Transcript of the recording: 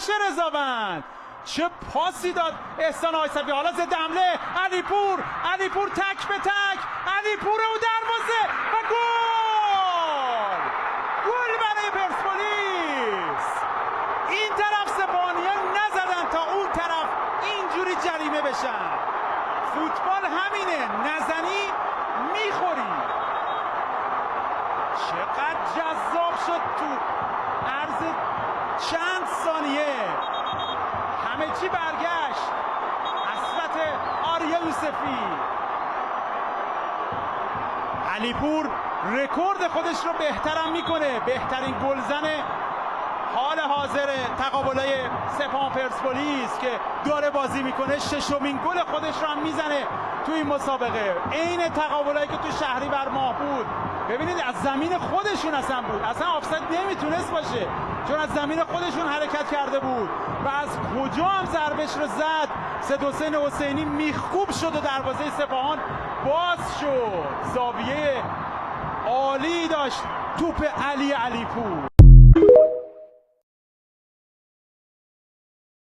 باشه رضاوند. چه پاسی داد احسان آیصفی. حالا ضد حمله علیپور تک به تک، علیپور و دروازه و گل برای پرسپولیس. این طرف سپاهانیان نزدن تا اون طرف اینجوری جریمه بشن. فوتبال همینه، نزنی میخوری. چقدر جذاب شد تو عرض چند ثانیه، همه چی برگشت. حسرت آریا یوسفی. علیپور رکورد خودش رو بهترم میکنه، بهترین گلزن حال حاضر تقابلای سپاهان پرسپولیس که داره بازی میکنه. ششمین گل خودش رو هم میزنه تو این مسابقه. عین تقابلایی که تو شهریور ماه بود. ببینید از زمین خودشون اصلا بود، اصلا آفساید نمیتونست باشه چون از زمین خودشون حرکت کرده بود و از کجا هم ضربش رو زد. صدحسین حسینی میخکوب شد و دروازه سپاهان باز شد. زاویه عالی داشت توپ علیپور.